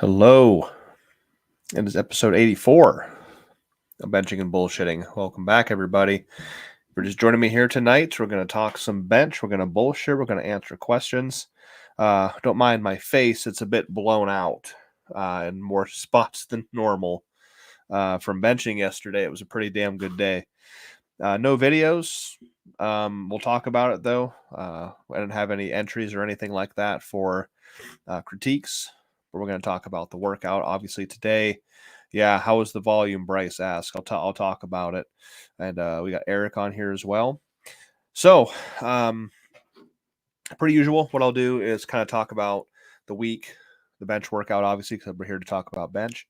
Hello, it is episode 84 of Benching and Bullshitting. Welcome back, everybody. If you're just joining me here tonight, we're going to talk some bench, we're going to bullshit, we're going to answer questions. Don't mind my face, it's a bit blown out in more spots than normal from benching yesterday. It was a pretty damn good day. No videos. We'll talk about it, though. I didn't have any entries or anything like that for critiques. We're going to talk about the workout, obviously, today. Yeah, how was the volume? Bryce asked. I'll talk about it. And we got Eric on here as well. So, pretty usual. What I'll do is kind of talk about the week, the bench workout, obviously, because we're here to talk about bench,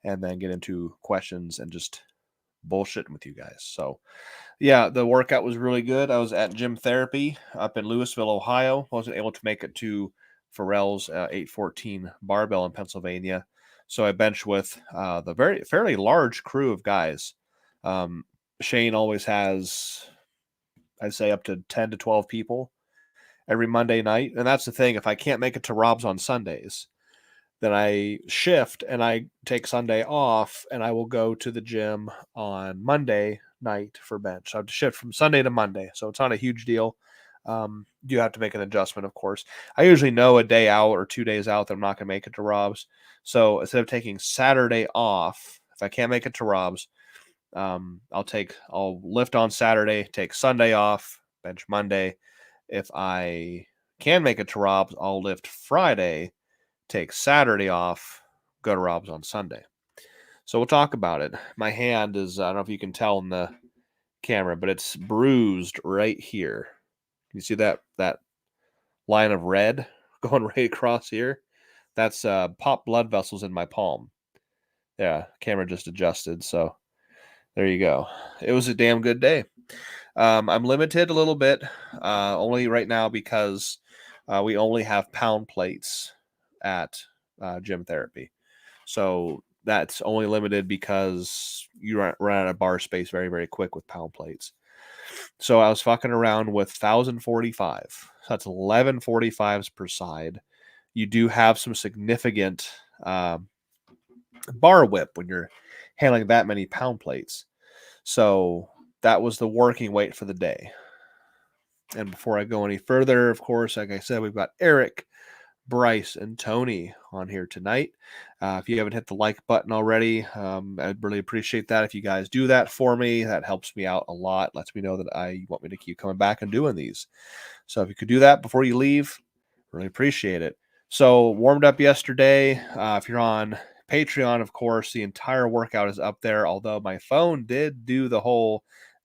and then get into questions and just bullshitting with you guys. So, yeah, the workout was really good. I was at gym therapy up in Louisville, Ohio. Wasn't able to make it to Pharrell's 814 barbell in Pennsylvania. So I benched with the fairly large crew of guys. Shane always has, I'd say, up to 10 to 12 people every Monday night. And that's the thing. If I can't make it to Rob's on Sundays, then I shift and I take Sunday off and I will go to the gym on Monday night for bench. So I have to shift from Sunday to Monday. So it's not a huge deal. You have to make an adjustment, of course. I usually know a day out or 2 days out that I'm not going to make it to Rob's. So instead of taking Saturday off, if I can't make it to Rob's, I'll lift on Saturday, take Sunday off, bench Monday. If I can make it to Rob's, I'll lift Friday, take Saturday off, go to Rob's on Sunday. So we'll talk about it. My hand is, I don't know if you can tell in the camera, but it's bruised right here. You see that line of red going right across here? That's popped blood vessels in my palm. Yeah, camera just adjusted, so there you go. It was a damn good day. I'm limited a little bit, only right now because we only have pound plates at gym therapy. So that's only limited because you run out of bar space very, very quick with pound plates. So I was fucking around with 1,045. So that's 1145s per side. You do have some significant bar whip when you're handling that many pound plates. So that was the working weight for the day. And before I go any further, of course, like I said, we've got Eric, Bryce, and Tony on here tonight. If you haven't hit the like button already, I'd really appreciate that. If you guys do that for me, that helps me out a lot. Lets me know that you want me to keep coming back and doing these. So if you could do that before you leave, really appreciate it. So warmed up yesterday. If you're on Patreon, of course, the entire workout is up there, although my phone did do the whole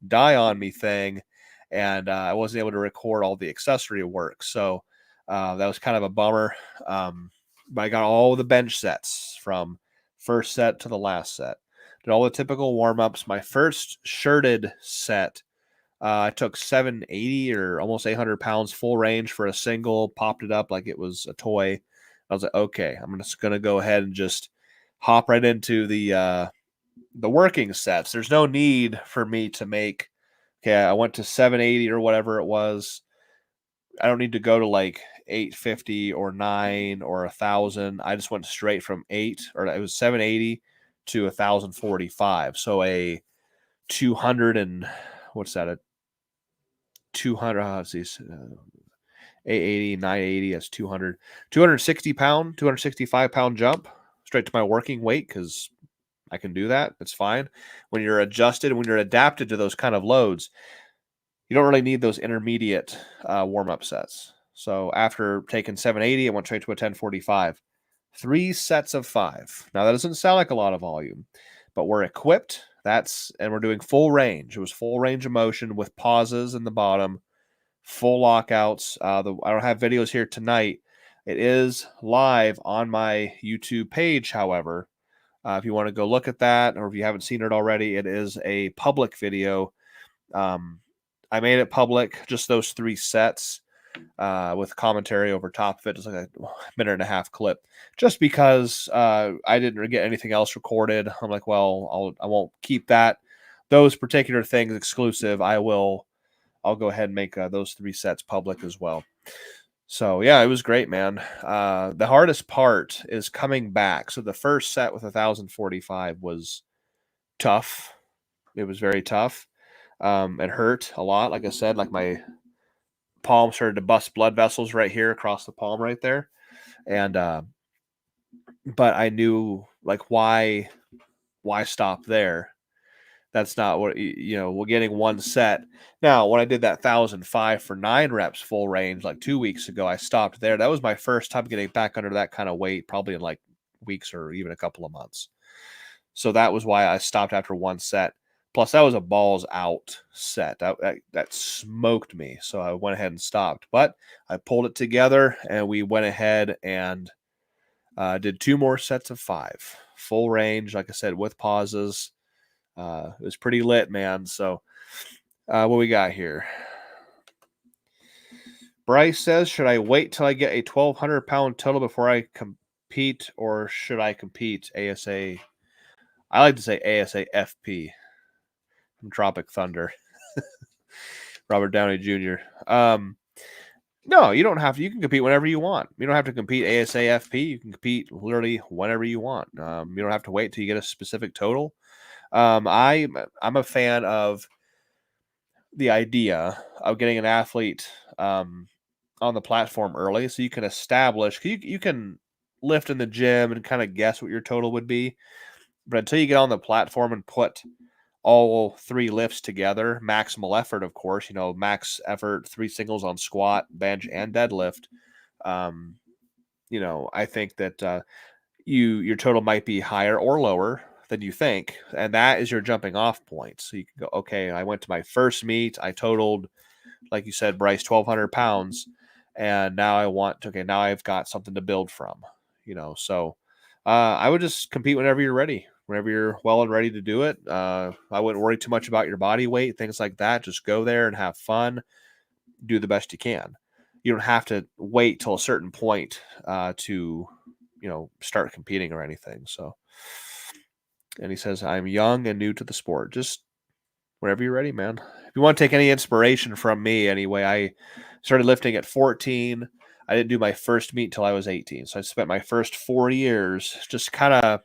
die on me thing, and I wasn't able to record all the accessory work. So that was kind of a bummer. But I got all the bench sets from first set to the last set. Did all the typical warm-ups. My first shirted set, I took 780 or almost 800 pounds full range for a single, popped it up like it was a toy. I was like, okay, I'm just going to go ahead and just hop right into the working sets. There's no need for me to make, okay, I went to 780 or whatever it was. I don't need to go to like 850 or 9 or 1,000. I just went straight from 8, or it was 780 to 1,045. So a 200 and what's that? A 200, let's see, 880, 980, that's 200, 260 pound, 265 pound jump straight to my working weight because I can do that. It's fine. When you're adjusted, when you're adapted to those kind of loads, you don't really need those intermediate warm-up sets. So after taking 780, I went straight to a 1045. 3 sets of 5. Now, that doesn't sound like a lot of volume, but we're equipped. And we're doing full range. It was full range of motion with pauses in the bottom, full lockouts. I don't have videos here tonight. It is live on my YouTube page, however. If you want to go look at that, or if you haven't seen it already, it is a public video. I made it public, just those 3 sets with commentary over top of it, just like a minute and a half clip, just because I didn't get anything else recorded. I'm like, well, I won't keep those particular things exclusive. I'll go ahead and make those 3 sets public as well. So yeah, it was great, man. The hardest part is coming back. So the first set with 1,045 was tough. It was very tough. It hurt a lot. Like I said, like my palm started to bust blood vessels right here across the palm right there. And but I knew like why stop there? That's not what we're getting one set. Now, when I did that 1,005 for 9 reps full range like 2 weeks ago, I stopped there. That was my first time getting back under that kind of weight, probably in like weeks or even a couple of months. So that was why I stopped after one set. Plus, that was a balls out set. That smoked me. So I went ahead and stopped. But I pulled it together and we went ahead and did 2 more sets of 5. Full range, like I said, with pauses. It was pretty lit, man. So what we got here? Bryce says, should I wait till I get a 1,200-pound total before I compete, or should I compete ASA? I like to say ASAFP from Tropic Thunder. Robert Downey Jr. No, you don't have to. You can compete whenever you want. You don't have to compete ASAFP. You can compete literally whenever you want. You don't have to wait till you get a specific total. I'm a fan of the idea of getting an athlete on the platform early, so you can establish. You can lift in the gym and kind of guess what your total would be, but until you get on the platform and put all 3 lifts together, maximal effort, of course, max effort, 3 singles on squat, bench, and deadlift. I think that your total might be higher or lower than you think, and that is your jumping off point. So you can go, okay, I went to my first meet, I totaled, like you said, Bryce, 1,200 pounds, and now now I've got something to build from. So I would just compete whenever you're ready. Whenever you're well and ready to do it. I wouldn't worry too much about your body weight, things like that. Just go there and have fun. Do the best you can. You don't have to wait till a certain point to, start competing or anything. So, and he says, I'm young and new to the sport. Just whenever you're ready, man. If you want to take any inspiration from me, anyway, I started lifting at 14. I didn't do my first meet until I was 18. So I spent my first 4 years just kind of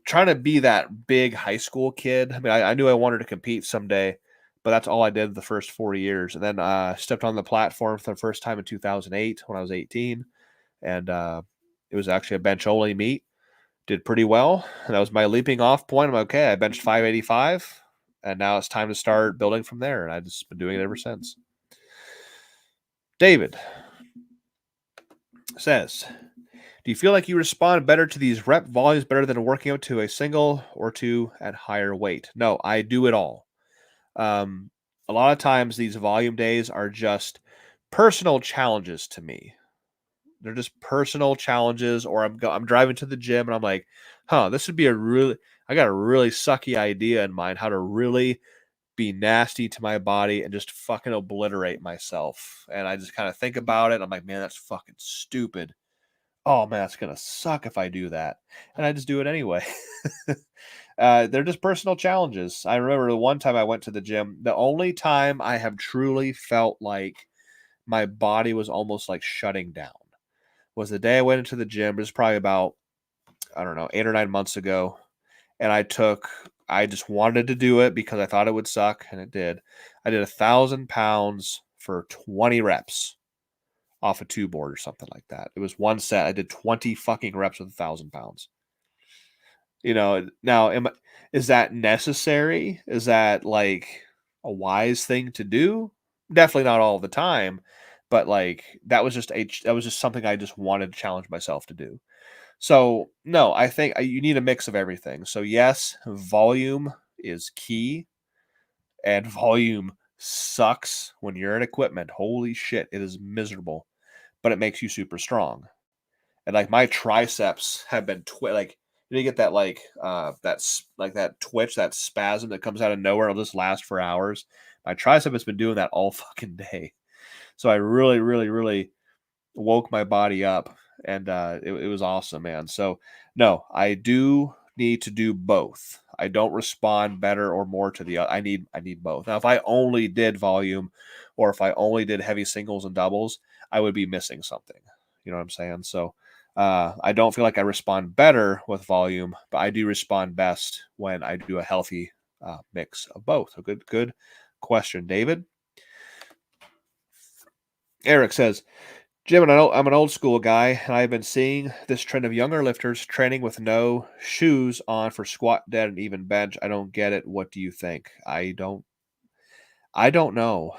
trying to be that big high school kid. I mean, I knew I wanted to compete someday, but that's all I did the first 4 years. And then stepped on the platform for the first time in 2008 when I was 18. And it was actually a bench only meet. Did pretty well. And that was my leaping off point. I'm okay. I benched 585. And now it's time to start building from there. And I've just been doing it ever since. David says, do you feel like you respond better to these rep volumes better than working out to a single or 2 at higher weight? No, I do it all. A lot of times these volume days are just personal challenges to me. They're just personal challenges, or I'm driving to the gym and I'm like, this would be I got a really sucky idea in mind how to really be nasty to my body and just fucking obliterate myself. And I just kind of think about it. And I'm like, man, that's fucking stupid. Oh man, it's gonna suck if I do that, and I just do it anyway. They're just personal challenges. I remember the one time I went to the gym, the only time I have truly felt like my body was almost like shutting down was the day I went into the gym. It was probably about, I don't know, 8 or 9 months ago, and I just wanted to do it because I thought it would suck, and it did. I did 1,000 pounds for 20 reps off a 2 board or something like that. It was one set. I did 20 fucking reps with 1,000 pounds. Now, is that necessary? Is that like a wise thing to do? Definitely not all the time, but like that was just something I just wanted to challenge myself to do. So no, I think you need a mix of everything. So yes, volume is key, and volume sucks when you're in equipment. Holy shit, it is miserable, but it makes you super strong. And like my triceps have been you get that that twitch, that spasm that comes out of nowhere. It'll just last for hours. My tricep has been doing that all fucking day. So I really, really, really woke my body up, and it was awesome, man. So no, I do need to do both. I don't respond better or more to the other. I need both. Now, if I only did volume or if I only did heavy singles and doubles, I would be missing something. You know what I'm saying? So I don't feel like I respond better with volume, but I do respond best when I do a healthy mix of both. A good question, David. Eric says, Jim, and I'm an old school guy, and I've been seeing this trend of younger lifters training with no shoes on for squat, dead, and even bench. I don't get it. What do you think? I don't know.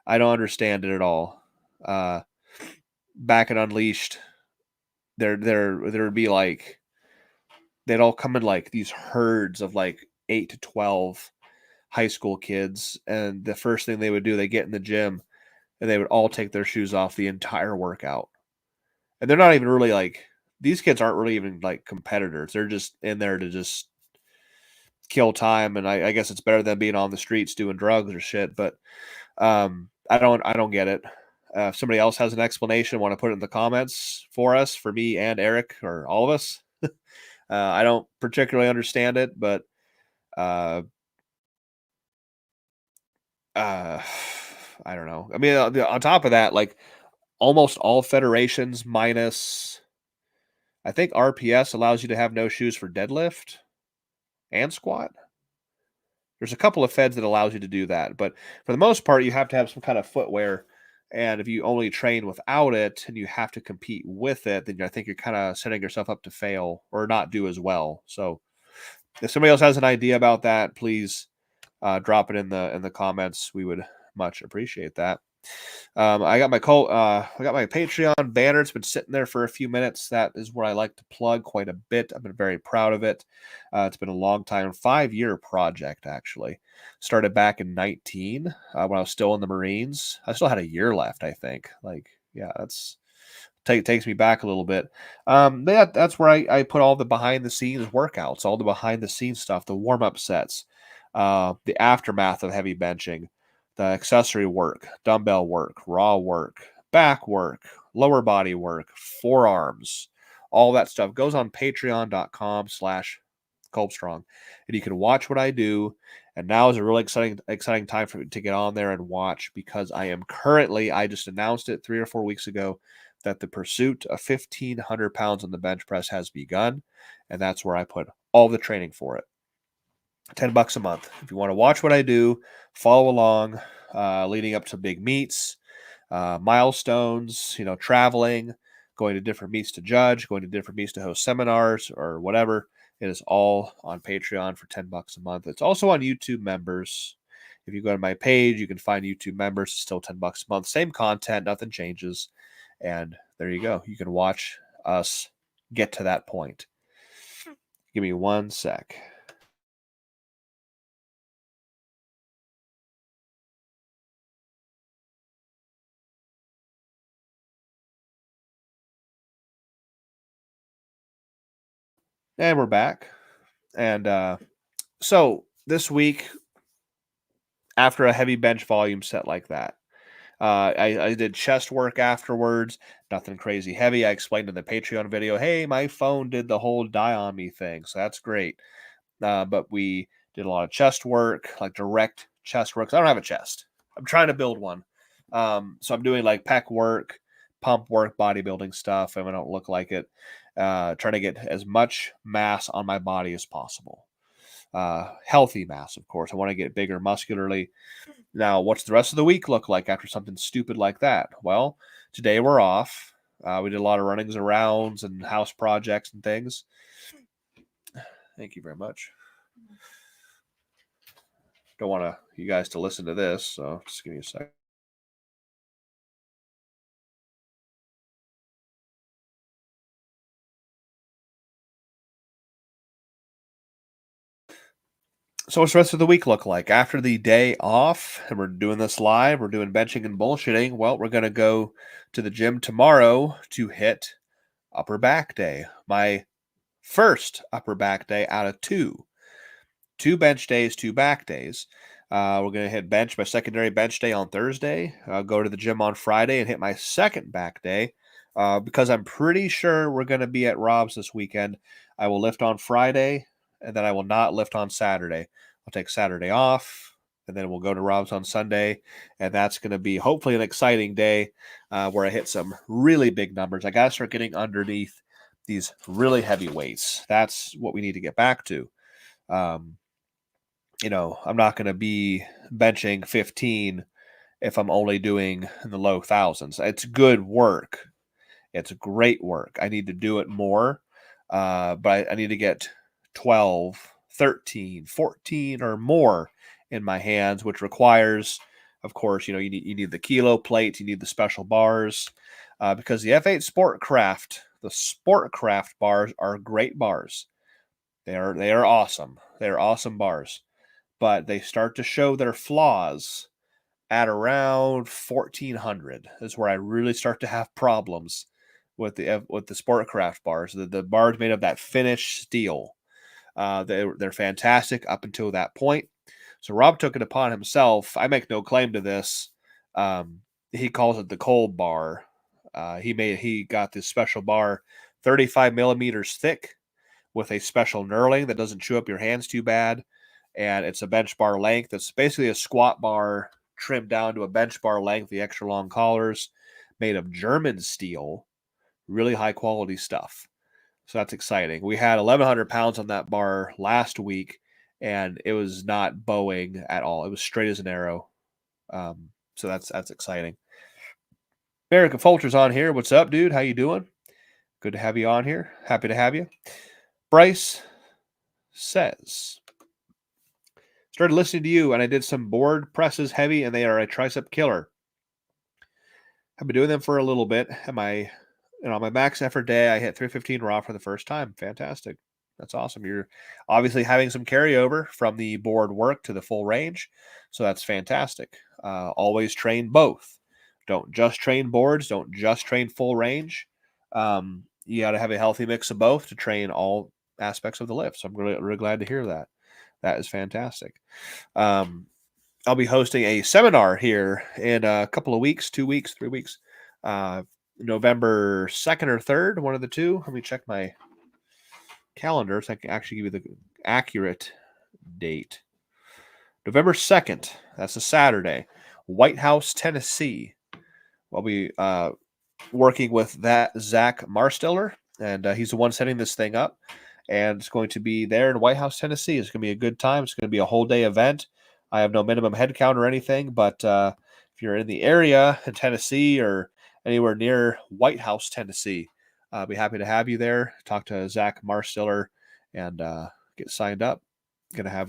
I don't understand it at all. Back at Unleashed, there would be like they'd all come in like these herds of like 8 to 12 high school kids, and the first thing they would do, they get in the gym and they would all take their shoes off the entire workout. And they're not even really like, these kids aren't really even like competitors. They're just in there to just kill time. And I guess it's better than being on the streets doing drugs or shit. But I don't get it. If somebody else has an explanation, want to put it in the comments for me and Eric or all of us. I don't particularly understand it, but I don't know. I mean, on top of that, like almost all federations minus, I think RPS allows you to have no shoes for deadlift and squat. There's a couple of feds that allows you to do that, but for the most part, you have to have some kind of footwear. And if you only train without it and you have to compete with it, then I think you're kind of setting yourself up to fail or not do as well. So if somebody else has an idea about that, please drop it in the comments. We would much appreciate that. I got my Patreon banner. It's been sitting there for a few minutes. That is where I like to plug quite a bit. I've been very proud of it. It's been a long time, 5-year project actually. Started back in 19 when I was still in the Marines. I still had a year left, I think. Like, yeah, that's takes me back a little bit. But that's where I put all the behind the scenes workouts, all the behind the scenes stuff, the warm up sets, the aftermath of heavy benching, the accessory work, dumbbell work, raw work, back work, lower body work, forearms, all that stuff goes on patreon.com/Kolbstrong. And you can watch what I do. And now is a really exciting time for me to get on there and watch, because I just announced it 3 or 4 weeks ago that the pursuit of 1,500 pounds on the bench press has begun. And that's where I put all the training for it. $10 a month. If you want to watch what I do, follow along, leading up to big meets, milestones, traveling, going to different meets to judge, going to different meets to host seminars or whatever. It is all on Patreon for $10 a month. It's also on YouTube members. If you go to my page, you can find YouTube members. It's still $10 a month. Same content, nothing changes. And there you go. You can watch us get to that point. Give me 1 sec. And we're back. And so this week, after a heavy bench volume set like that, I did chest work afterwards. Nothing crazy heavy. I explained in the Patreon video, hey, my phone did the whole die on me thing. So that's great. But we did a lot of chest work, like direct chest work. I don't have a chest. I'm trying to build one. So I'm doing like pec work, pump work, bodybuilding stuff, and I don't look like it. Trying to get as much mass on my body as possible. Healthy mass, of course. I want to get bigger muscularly. Now, what's the rest of the week look like after something stupid like that? Well, today we're off. We did a lot of runnings arounds and house projects and things. Thank you very much. Don't want you guys to listen to this, so just give me a second. So what's the rest of the week look like? After the day off, and we're doing this live, we're doing benching and bullshitting, well, we're going to go to the gym tomorrow to hit upper back day. My first upper back day out of 2. 2 bench days, 2 back days. We're going to hit bench, my secondary bench day on Thursday. I'll go to the gym on Friday and hit my second back day because I'm pretty sure we're going to be at Rob's this weekend. I will lift on Friday, and then I will not lift on Saturday. I'll take Saturday off, and then we'll go to Rob's on Sunday, and that's going to be hopefully an exciting day where I hit some really big numbers. I got to start getting underneath these really heavy weights. That's what we need to get back to. I'm not going to be benching 15 if I'm only doing in the low thousands. It's good work. It's great work. I need to do it more, but I need to get 12, 13, 14 or more in my hands, which requires, of course, you need the kilo plates, you need the special bars, because the F8 Sportcraft bars are great bars. They are awesome. They are awesome bars, but they start to show their flaws at around 1400 is where I really start to have problems with the Sportcraft bars. The bars made of that finished steel. They're fantastic up until that point. So Rob took it upon himself. I make no claim to this. He calls it the Kolb bar. He got this special bar, 35 millimeters thick, with a special knurling that doesn't chew up your hands too bad, and it's a bench bar length. It's basically a squat bar trimmed down to a bench bar length. The extra long collars, made of German steel, really high quality stuff. So that's exciting. We had 1,100 pounds on that bar last week, and it was not bowing at all. It was straight as an arrow. So that's exciting. America Fulcher's on here. What's up, dude? How you doing? Good to have you on here. Happy to have you. Bryce says, started listening to you, and I did some board presses heavy, and they are a tricep killer. I've been doing them for a little bit. On my max effort day, I hit 315 raw for the first time. Fantastic. That's awesome. You're obviously having some carryover from the board work to the full range, so that's fantastic. Always train both. Don't just train boards. Don't just train full range. You got to have a healthy mix of both to train all aspects of the lift. So I'm really, really glad to hear that. That is fantastic. I'll be hosting a seminar here in a couple of weeks, 2 weeks, 3 weeks, November 2nd or 3rd, one of the two. Let me check my calendar so I can actually give you the accurate date. November 2nd, that's a Saturday, White House, Tennessee. I'll be working with that Zach Marsteller, and he's the one setting this thing up. And it's going to be there in White House, Tennessee. It's going to be a good time. It's going to be a whole day event. I have no minimum head count or anything, but if you're in the area in Tennessee or anywhere near White House, Tennessee, I'll be happy to have you there. Talk to Zach Marsteller and get signed up. Going to have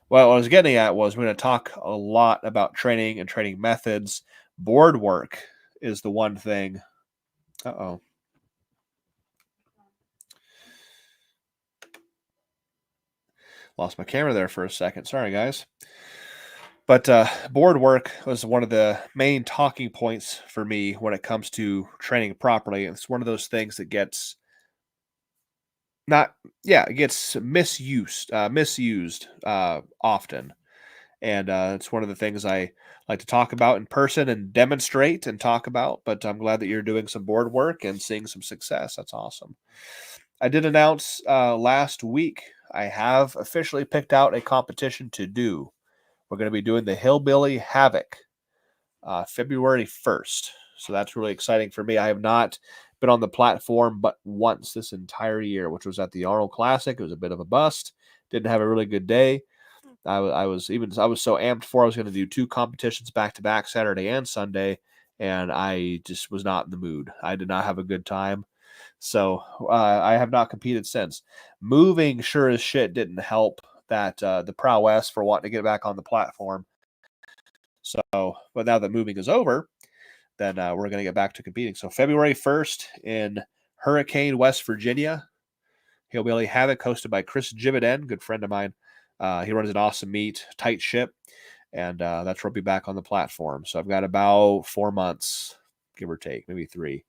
what I was getting at was we're going to talk a lot about training and training methods. Board work is the one thing. Uh-oh. Lost my camera there for a second. Sorry, guys. But board work was one of the main talking points for me when it comes to training properly. It's one of those things that gets misused often. And it's one of the things I like to talk about in person and demonstrate and talk about. But I'm glad that you're doing some board work and seeing some success. That's awesome. I did announce last week I have officially picked out a competition to do. We're going to be doing the Hillbilly Havoc February 1st. So that's really exciting for me. I have not been on the platform but once this entire year, which was at the Arnold Classic. It was a bit of a bust. Didn't have a really good day. I was so amped for. I was going to do 2 competitions back to back, Saturday and Sunday, and I just was not in the mood. I did not have a good time. So I have not competed since. Moving sure as shit didn't help that the prowess for wanting to get back on the platform. So, but now that moving is over, then we're going to get back to competing. So February 1st in Hurricane, West Virginia, Hillbilly Havoc, hosted by Chris Jividen, good friend of mine. He runs an awesome meet, tight ship, and that's where I'll be back on the platform. So I've got about 4 months, give or take, maybe 3.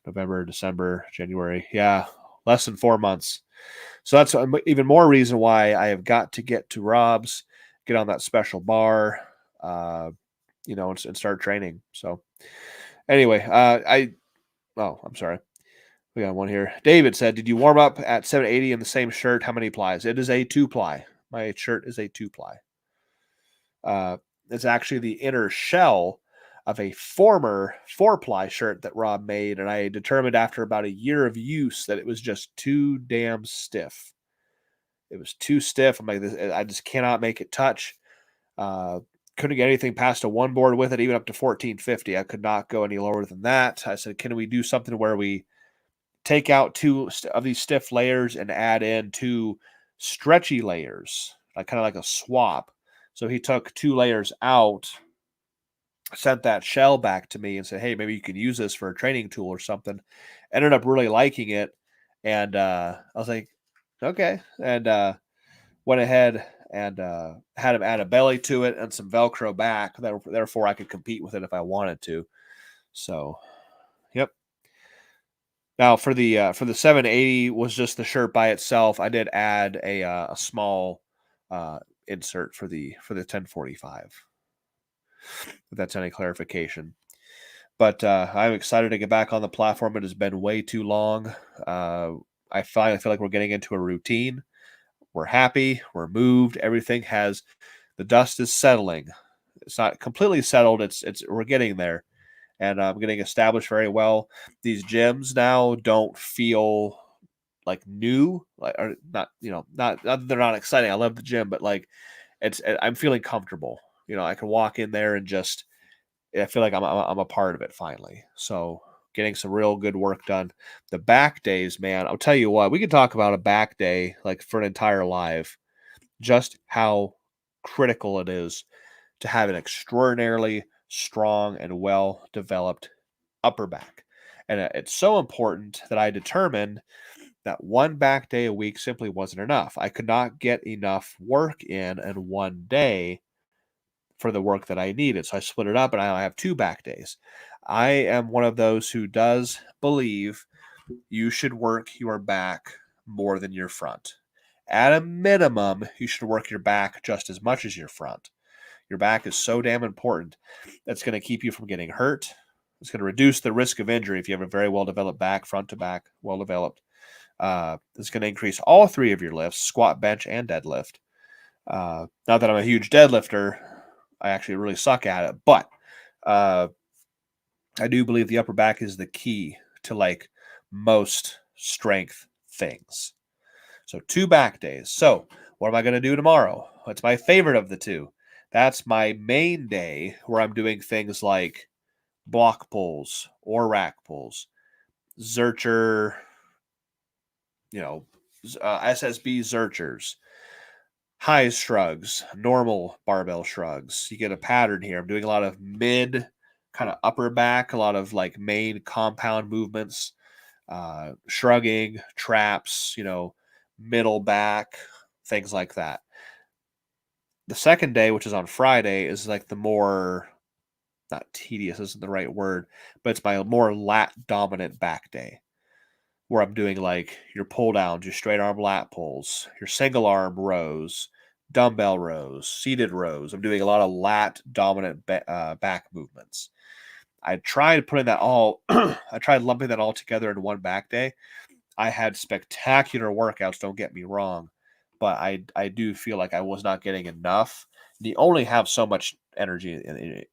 November, December, January. Yeah, less than 4 months. So that's even more reason why I have got to get to Rob's, get on that special bar, and start training. So anyway, I'm sorry. We got one here. David said, did you warm up at 780 in the same shirt? How many plies? It is a 2-ply. My shirt is a 2-ply. It's actually the inner shell of a former 4-ply shirt that Rob made, and I determined after about a year of use that it was just too damn stiff. It was too stiff. I'm like, I just cannot make it touch. Couldn't get anything past a one board with it, even up to 1450. I could not go any lower than that. I said, can we do something where we take out 2 of these stiff layers and add in 2 stretchy layers, like kind of like a swap? So he took 2 layers out, sent that shell back to me and said, hey, maybe you can use this for a training tool or something. Ended up really liking it. And I was like, okay. And went ahead and had him add a belly to it and some Velcro back. Therefore, I could compete with it if I wanted to. So, yep. Now for the 780 was just the shirt by itself. I did add a small insert for the 1045. If that's any clarification. But I'm excited to get back on the platform. It has been way too long. I finally feel like we're getting into a routine. We're happy. We're moved. Everything has, the dust is settling. It's not completely settled. We're getting there, and I'm getting established very well. These gyms now don't feel like new, like, or not. Not they're not exciting. I love the gym, but like I'm feeling comfortable. I can walk in there and just, I feel like I'm a part of it finally. So getting some real good work done. The back days, man, I'll tell you what, we could talk about a back day like for an entire live, just how critical it is to have an extraordinarily strong and well developed upper back. And it's so important that I determined that one back day a week simply wasn't enough. I could not get enough work in one day for the work that I needed. So I split it up and I have 2 back days. I am one of those who does believe you should work your back more than your front. At a minimum, you should work your back just as much as your front. Your back is so damn important. That's going to keep you from getting hurt. It's going to reduce the risk of injury if you have a very well-developed back, front to back, well-developed. It's going to increase all 3 of your lifts, squat, bench, and deadlift. Not that I'm a huge deadlifter. I actually really suck at it, but I do believe the upper back is the key to like most strength things. So 2 back days. So what am I going to do tomorrow? It's my favorite of the 2. That's my main day where I'm doing things like block pulls or rack pulls, Zercher, SSB Zerchers, high shrugs, normal barbell shrugs. You get a pattern here. I'm doing a lot of mid, kind of upper back, a lot of like main compound movements, shrugging, traps, middle back, things like that. The second day, which is on Friday, is like the more, not tedious isn't the right word, but it's my more lat dominant back day, where I'm doing like your pull downs, your straight arm lat pulls, your single arm rows, dumbbell rows, seated rows. I'm doing a lot of lat dominant back movements. I tried putting that all, I tried lumping that all together in one back day. I had spectacular workouts, don't get me wrong, but I do feel like I was not getting enough. You only have so much energy in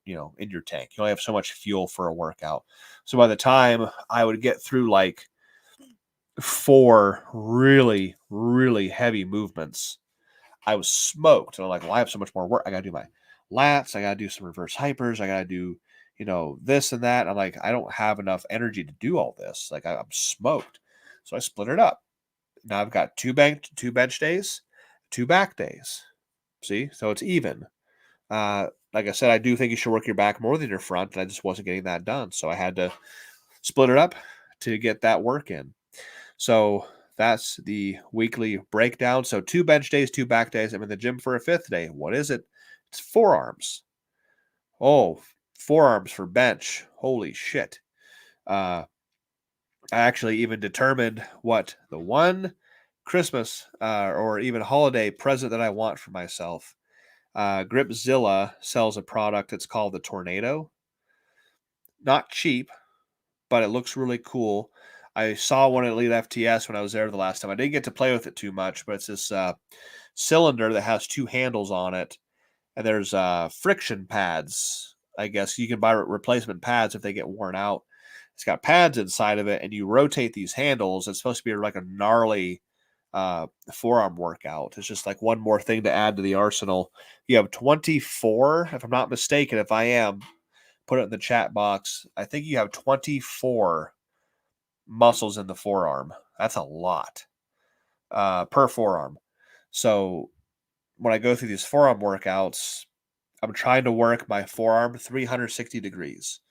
your tank. You only have so much fuel for a workout. So by the time I would get through like 4 really, really heavy movements, I was smoked. And I'm like, well, I have so much more work. I got to do my lats. I got to do some reverse hypers. I got to do, this and that. I'm like, I don't have enough energy to do all this. Like I'm smoked. So I split it up. Now I've got 2 bench days, 2 back days. See? So it's even. Like I said, I do think you should work your back more than your front, and I just wasn't getting that done. So I had to split it up to get that work in. So that's the weekly breakdown. So 2 bench days, 2 back days. I'm in the gym for a 5th day. What is it? It's forearms. Oh, forearms for bench. Holy shit. I actually even determined what the one Christmas or even holiday present that I want for myself. Gripzilla sells a product. It's called the Tornado. Not cheap, but it looks really cool. I saw one at Elite FTS when I was there the last time. I didn't get to play with it too much, but it's this cylinder that has 2 handles on it, and there's friction pads. I guess you can buy replacement pads if they get worn out. It's got pads inside of it, and you rotate these handles. It's supposed to be like a gnarly forearm workout. It's just like one more thing to add to the arsenal. You have 24, if I'm not mistaken. If I am, put it in the chat box. I think you have 24 muscles in the forearm. That's a lot per forearm. So when I go through these forearm workouts, I'm trying to work my forearm 360 degrees.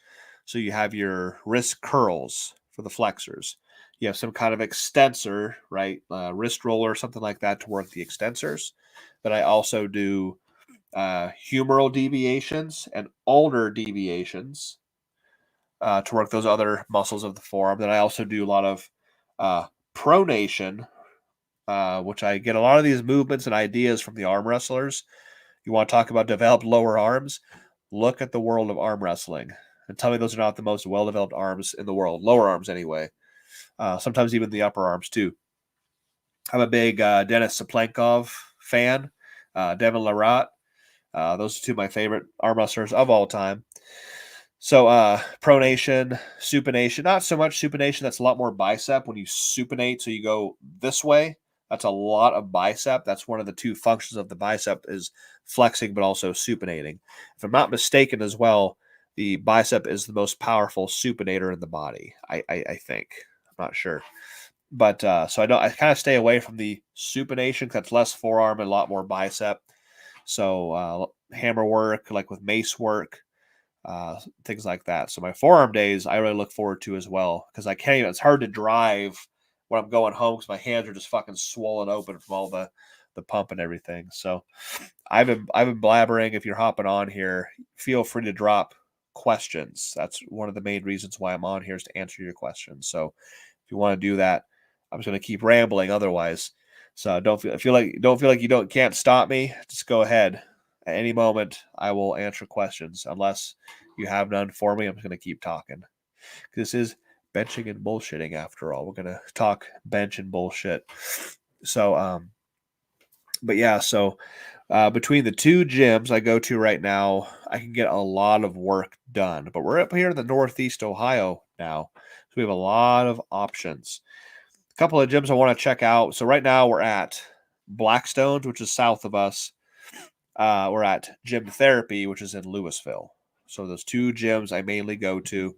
So you have your wrist curls for the flexors. You have some kind of extensor, right? Wrist roller, something like that to work the extensors. But I also do humeral deviations and ulnar deviations to work those other muscles of the forearm. Then I also do a lot of pronation, which I get a lot of these movements and ideas from the arm wrestlers. You want to talk about developed lower arms? Look at the world of arm wrestling and tell me those are not the most well-developed arms in the world. Lower arms, anyway. Sometimes even the upper arms, too. I'm a big Denis Saplenkov fan. Devin Larat. Those are 2 of my favorite arm wrestlers of all time. So pronation, supination, not so much supination. That's a lot more bicep when you supinate. So you go this way. That's a lot of bicep. That's one of the 2 functions of the bicep is flexing, but also supinating. If I'm not mistaken as well, the bicep is the most powerful supinator in the body. I think. I'm not sure. But so I kind of stay away from the supination because that's less forearm and a lot more bicep. So hammer work, like with mace work, things like that. So my forearm days, I really look forward to as well because I can't even. It's hard to drive when I'm going home because my hands are just fucking swollen open from all the pump and everything. So I've been blabbering. If you're hopping on here, feel free to drop questions. That's one of the main reasons why I'm on here is to answer your questions. So if you want to do that, I'm just going to keep rambling otherwise. So don't feel like you can't stop me. Just go ahead. At any moment, I will answer questions. Unless you have none for me, I'm just going to keep talking. This is benching and bullshitting after all. We're going to talk bench and bullshit. So, but yeah, so between the 2 gyms I go to right now, I can get a lot of work done. But we're up here in the Northeast Ohio now. So we have a lot of options. A couple of gyms I want to check out. So right now we're at Blackstones, which is south of us. We're at Gym Therapy, which is in Louisville. So those 2 gyms I mainly go to.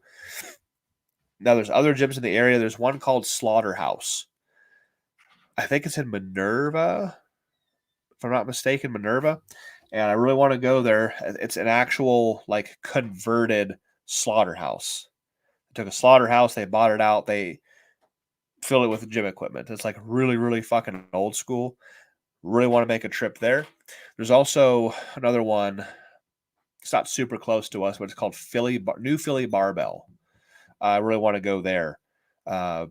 Now there's other gyms in the area. There's one called Slaughterhouse. I think it's in Minerva, if I'm not mistaken, Minerva. And I really want to go there. It's an actual like converted slaughterhouse. They took a slaughterhouse, they bought it out, they fill it with gym equipment. It's like really, really fucking old school. Really want to make a trip there. There's also another one. It's not super close to us, but it's called New Philly Barbell. I really want to go there. I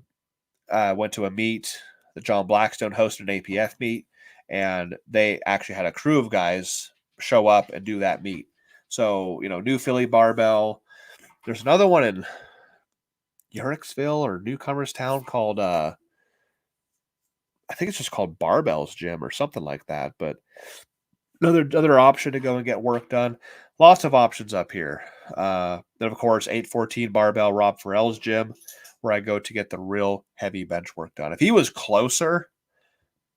went to a meet that John Blackstone hosted, an APF meet, and they actually had a crew of guys show up and do that meet. So, New Philly Barbell. There's another one in Yurixville or Newcomerstown called I think it's just called Barbell's Gym or something like that. But another option to go and get work done. Lots of options up here. Then of course 814 Barbell, Rob Farrell's gym, where I go to get the real heavy bench work done. If he was closer,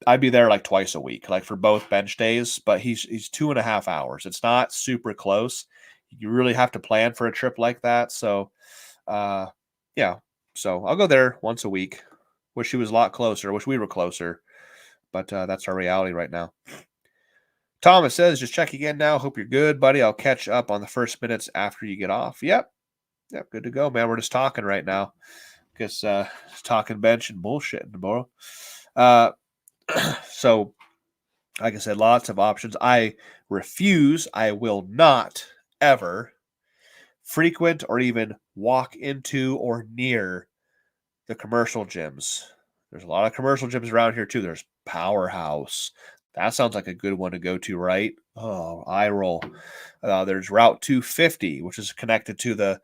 I'd be there like twice a week, like for both bench days. But he's 2.5 hours. It's not super close. You really have to plan for a trip like that. So, yeah. So I'll go there once a week. Wish he was a lot closer. Wish we were closer. But that's our reality right now. Thomas says, just checking in now. Hope you're good, buddy. I'll catch up on the first minutes after you get off. Yep, good to go, man. We're just talking right now. Because talking bench and bullshit tomorrow. So, like I said, lots of options. I will not ever frequent or even walk into or near the commercial gyms. There's a lot of commercial gyms around here, too. There's Powerhouse. That sounds like a good one to go to, right? Oh, eye roll. There's Route 250, which is connected to the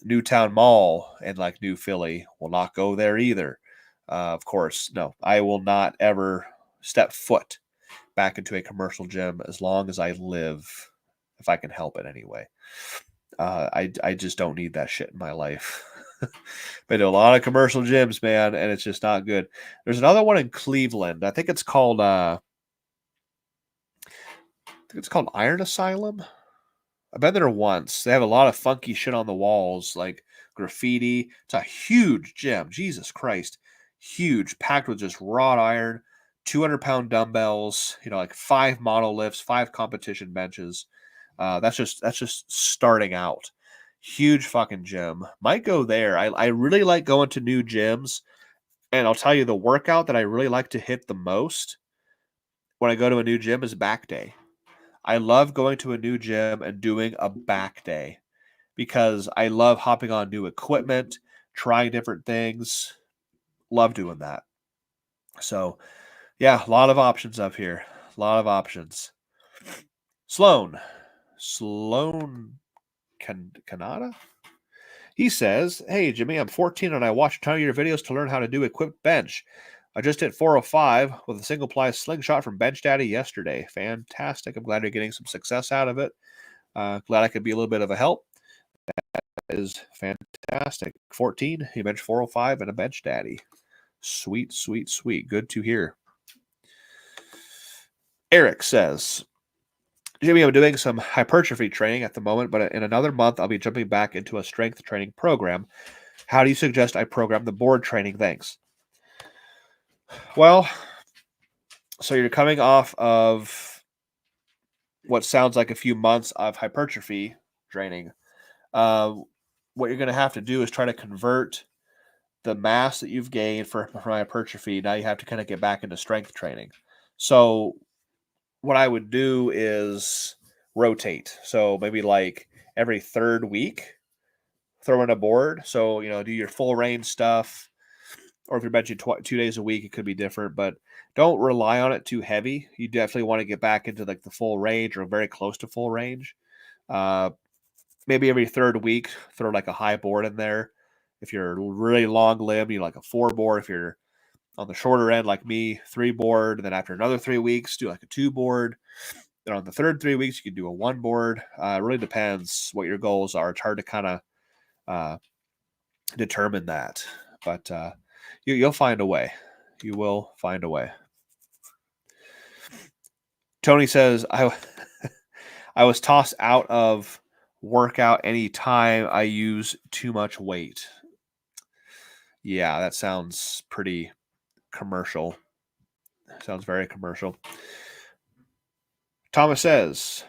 Newtown Mall in like New Philly. Will not go there either. Of course, no, I will not ever step foot back into a commercial gym as long as I live, if I can help it anyway. I just don't need that shit in my life. Been to a lot of commercial gyms, man, and it's just not good. There's another one in Cleveland. I think it's called Iron Asylum. I've been there once. They have a lot of funky shit on the walls, like graffiti. It's a huge gym. Jesus Christ. Huge, packed with just wrought iron, 200-pound dumbbells, like 5 monoliths, 5 competition benches. That's just starting out. Huge fucking gym. Might go there. I really like going to new gyms. And I'll tell you, the workout that I really like to hit the most when I go to a new gym is back day. I love going to a new gym and doing a back day because I love hopping on new equipment, trying different things. Love doing that. So, yeah, a lot of options up here. A lot of options. Sloan Canada? He says, "Hey, Jimmy, I'm 14 and I watched a ton of your videos to learn how to do equipped bench. I just hit 405 with a single ply slingshot from Bench Daddy yesterday. Fantastic. I'm glad you're getting some success out of it. Glad I could be a little bit of a help. That is fantastic. 14, he benched 405 and a Bench Daddy. Sweet, sweet, sweet. Good to hear." Eric says, "Jimmy, I'm doing some hypertrophy training at the moment, but in another month, I'll be jumping back into a strength training program. How do you suggest I program the board training? Thanks." Well, so you're coming off of what sounds like a few months of hypertrophy training. What you're going to have to do is try to convert the mass that you've gained from hypertrophy. Now you have to kind of get back into strength training. So what I would do is rotate. So maybe like every third week, throw in a board. So, do your full range stuff. Or if you're benching 2 days a week, it could be different, but don't rely on it too heavy. You definitely want to get back into like the full range or very close to full range. Maybe every third week, throw like a high board in there. If you're really long limb, you like a 4 board. If you're on the shorter end, like me, 3 board. And then after another 3 weeks, do like a 2 board. Then on the third 3 weeks, you can do a 1 board. It really depends what your goals are. It's hard to kind of determine that, but you'll find a way. You will find a way. Tony says, I was tossed out of workout anytime I use too much weight. Yeah, that sounds pretty commercial. Sounds very commercial. Thomas says,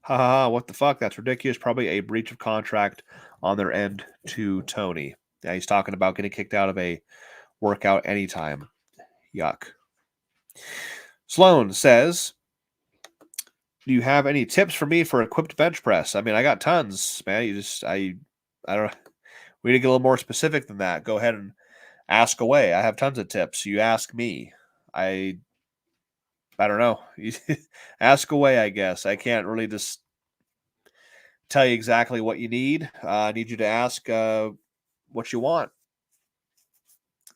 "Ha ha ha, what the fuck? That's ridiculous. Probably a breach of contract on their end to Tony." Yeah, he's talking about getting kicked out of a workout anytime. Yuck. Sloan says, "Do you have any tips for me for equipped bench press?" I mean, I got tons, man. I don't know. We need to get a little more specific than that. Go ahead and ask away. I have tons of tips. You ask me. I don't know. Ask away, I guess. I can't really just tell you exactly what you need. I need you to ask what you want.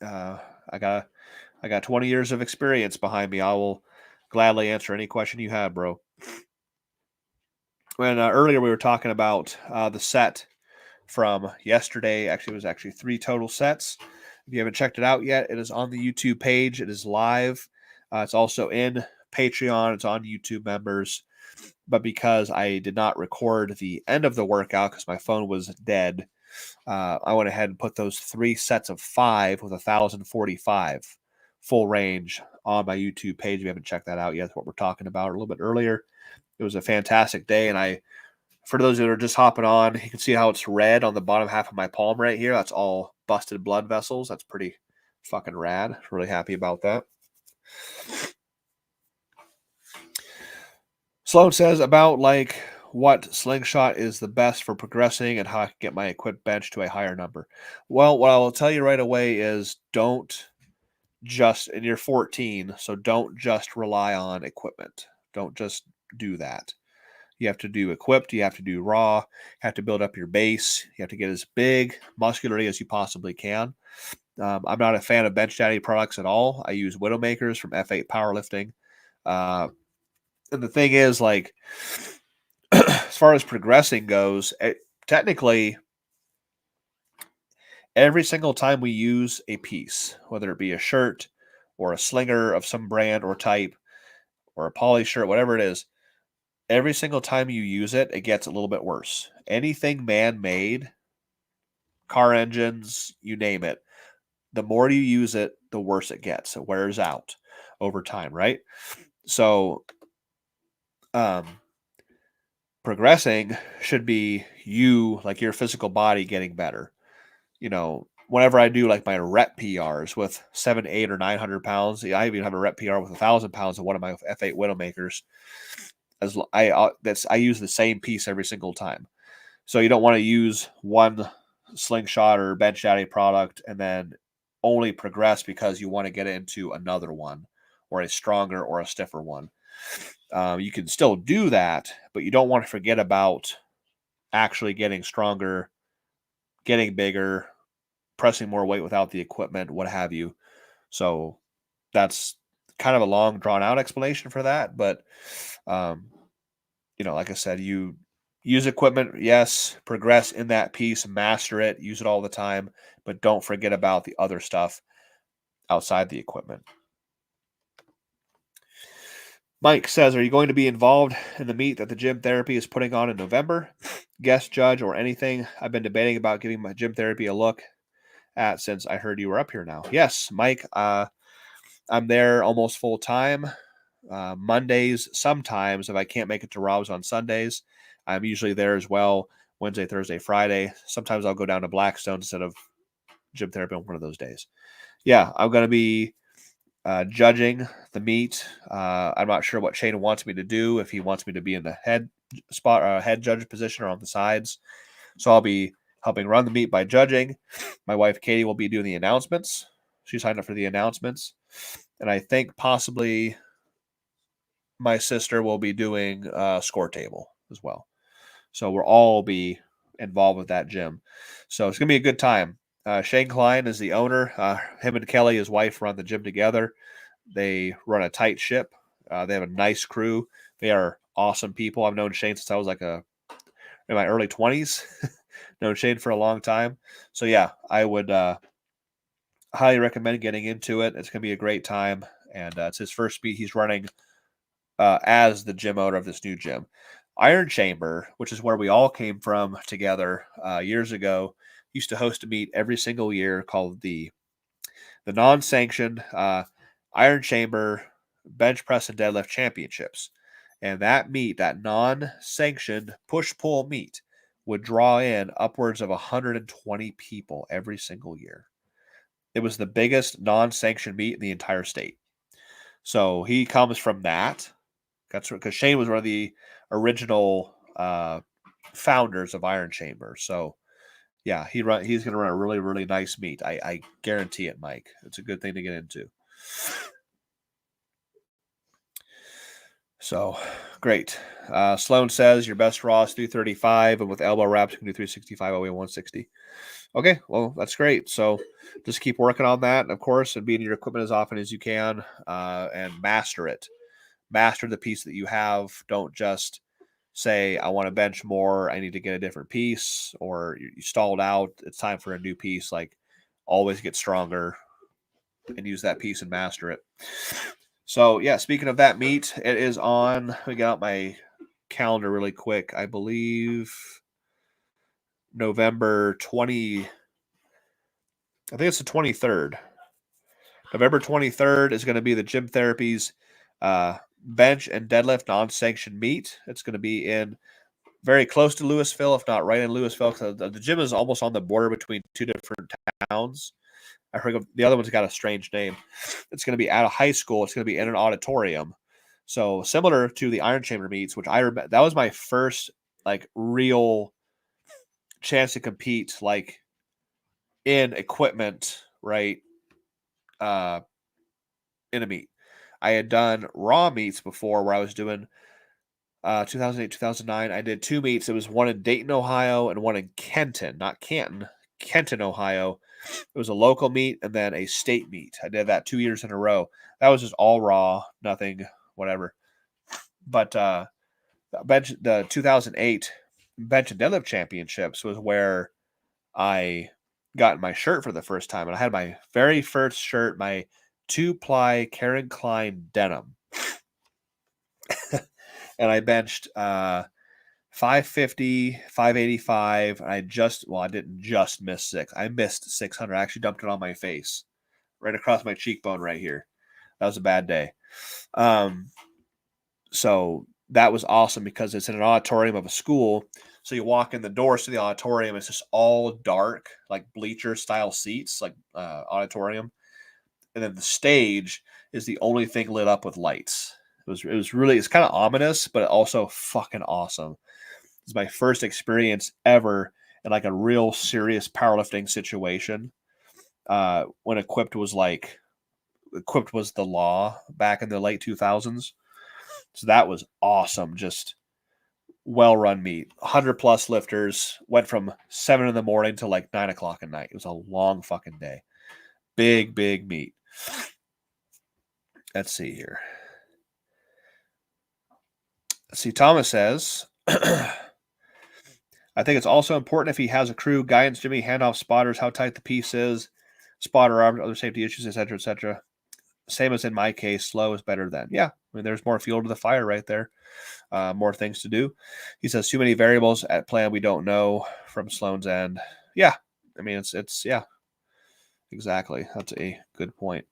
I got 20 years of experience behind me. I will gladly answer any question you have, bro. When earlier we were talking about the set from yesterday. Actually, it was actually 3 total sets. If you haven't checked it out yet, it is on the YouTube page. It is live. It's also in Patreon. It's on YouTube members. But because I did not record the end of the workout because my phone was dead, I went ahead and put those 3 sets of 5 with 1,045 full range on my YouTube page. If you haven't checked that out yet, that's what we're talking about a little bit earlier. It was a fantastic day, and for those that are just hopping on, you can see how it's red on the bottom half of my palm right here. That's all busted blood vessels. That's pretty fucking rad. Really happy about that. Sloan says about like what slingshot is the best for progressing and how I can get my equipped bench to a higher number. Well, what I will tell you right away is and you're 14, so don't just rely on equipment. Don't just do that. You have to do equipped. You have to do raw. You have to build up your base. You have to get as big muscularly as you possibly can. I'm not a fan of Bench Daddy products at all. I use Widowmakers from F8 Powerlifting. And the thing is, like, as far as progressing goes, technically, every single time we use a piece, whether it be a shirt or a slinger of some brand or type or a poly shirt, whatever it is, every single time you use it, it gets a little bit worse. Anything man-made, car engines, you name it, the more you use it, the worse it gets. It wears out over time, right? So, progressing should be you, like your physical body, getting better. Whenever I do like my rep PRs with 7, 8, or 900 pounds, I even have a rep PR with 1,000 pounds of one of my F8 Widowmakers. I use the same piece every single time. So you don't want to use one slingshot or bench daddy product and then only progress because you want to get into another one or a stronger or a stiffer one. You can still do that, but you don't want to forget about actually getting stronger, getting bigger, pressing more weight without the equipment, what have you. So that's kind of a long, drawn out explanation for that. But, like I said, you use equipment, yes, progress in that piece, master it, use it all the time, but don't forget about the other stuff outside the equipment. Mike says, are you going to be involved in the meet that the gym therapy is putting on in November? Guest judge or anything? I've been debating about giving my gym therapy a look at since I heard you were up here now. Yes, Mike, I'm there almost full time. Mondays, sometimes if I can't make it to Rob's on Sundays, I'm usually there as well. Wednesday, Thursday, Friday. Sometimes I'll go down to Blackstone instead of gym therapy on one of those days. Yeah, I'm going to be judging the meet. I'm not sure what Shane wants me to do, if he wants me to be in the head spot, head judge position, or on the sides. So I'll be helping run the meet by judging. My wife, Katie, will be doing the announcements. She signed up for the announcements. And I think possibly my sister will be doing a score table as well. So we'll all be involved with that gym. So it's going to be a good time. Shane Klein is the owner. Him and Kelly, his wife, run the gym together. They run a tight ship. They have a nice crew. They are awesome people. I've known Shane since I was in my early 20s. Known Shane for a long time. So yeah, I would highly recommend getting into it. It's going to be a great time. And it's his first meet he's running as the gym owner of this new gym. Iron Chamber, which is where we all came from together years ago, used to host a meet every single year called the non-sanctioned Iron Chamber Bench Press and Deadlift Championships. And that meet, that non-sanctioned push-pull meet, would draw in upwards of 120 people every single year. It was the biggest non-sanctioned meet in the entire state. So he comes from that. That's because Shane was one of the original founders of Iron Chamber. So yeah, he's going to run a really, really nice meet. I guarantee it, Mike. It's a good thing to get into. So great. Sloan says your best raw is 335, and with elbow wraps, you can do 365 all the way 160. Okay, well, that's great. So just keep working on that, of course, and be in your equipment as often as you can, and master it. Master the piece that you have. Don't just say, I want to bench more, I need to get a different piece, or you stalled out, it's time for a new piece. Like, always get stronger and use that piece and master it. So, yeah, speaking of that meet, it is on, let me get out my calendar really quick. I believe November 20, I think it's the 23rd. November 23rd is going to be the Gym Therapies bench and deadlift non-sanctioned meet. It's going to be in very close to Louisville, if not right in Louisville. The gym is almost on the border between two different towns. I heard the other one's got a strange name. It's going to be at a high school. It's going to be in an auditorium. So similar to the Iron Chamber meets, which I remember, that was my first real chance to compete in equipment, right? In a meet. I had done raw meets before where I was doing 2008, 2009, I did 2 meets. It was one in Dayton, Ohio, and one in Kenton, not Canton, Kenton, Ohio. It was a local meet and then a state meet. I did that 2 years in a row. That was just all raw, nothing, whatever. But the 2008 bench and deadlift championships was where I got my shirt for the first time, and I had my very first shirt, my 2-ply Karen Klein denim, and I benched 550, 585. And I didn't just miss 6. I missed 600. I actually dumped it on my face, right across my cheekbone right here. That was a bad day. So that was awesome because it's in an auditorium of a school. So you walk in the doors to the auditorium, it's just all dark, like bleacher style seats, like auditorium. And then the stage is the only thing lit up with lights. It's kind of ominous, but also fucking awesome. It's my first experience ever in like a real serious powerlifting situation. When equipped was the law back in the late 2000s. So that was awesome. Just well-run meet. 100+ lifters. Went from 7 in the morning to like 9 o'clock at night. It was a long fucking day. Big meet. Let's see here. Let's see, Thomas says, I think it's also important if he has a crew, guidance, Jimmy, handoff, spotters, how tight the piece is, spotter arms, other safety issues, etc., etc. Same as in my case, slow is better than. Yeah, I mean, there's more fuel to the fire right there. More things to do. He says too many variables at plan we don't know from Sloan's end. Yeah, I mean it's yeah, exactly. That's a good point.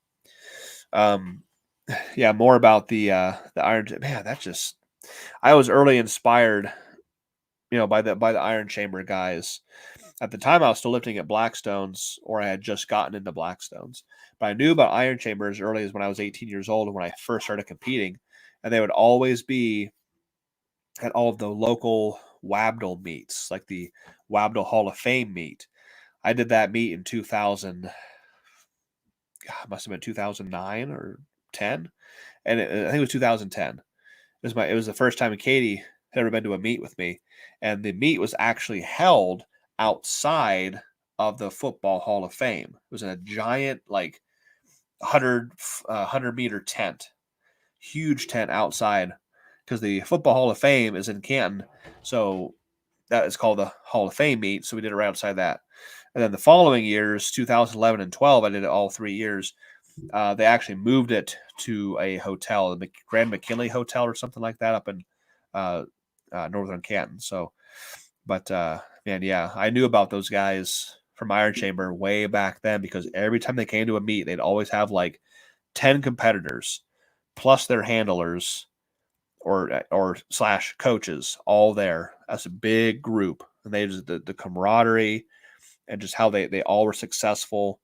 Yeah, more about the iron. Man, that's just. I was early inspired, by the Iron Chamber guys. At the time, I was still lifting at Blackstones, or I had just gotten into Blackstones. But I knew about Iron Chamber as early as when I was 18 years old and when I first started competing. And they would always be at all of the local WABDL meets, like the WABDL Hall of Fame meet. I did that meet in 2000. It must have been 2009 or 10. And I think it was 2010. It was the first time Katie had ever been to a meet with me. And the meet was actually held outside of the Football Hall of Fame. It was in a giant, like 100-meter tent, huge tent outside, because the Football Hall of Fame is in Canton. So that is called the Hall of Fame meet. So we did it right outside that. And then the following years, 2011 and 12, I did it all 3 years. They actually moved it to a hotel, the Grand McKinley Hotel or something like that up in northern Canton. So, but man, yeah, I knew about those guys from Iron Chamber way back then because every time they came to a meet, they'd always have like 10 competitors plus their handlers or / coaches all there as a big group. And they just the camaraderie and just how they all were successful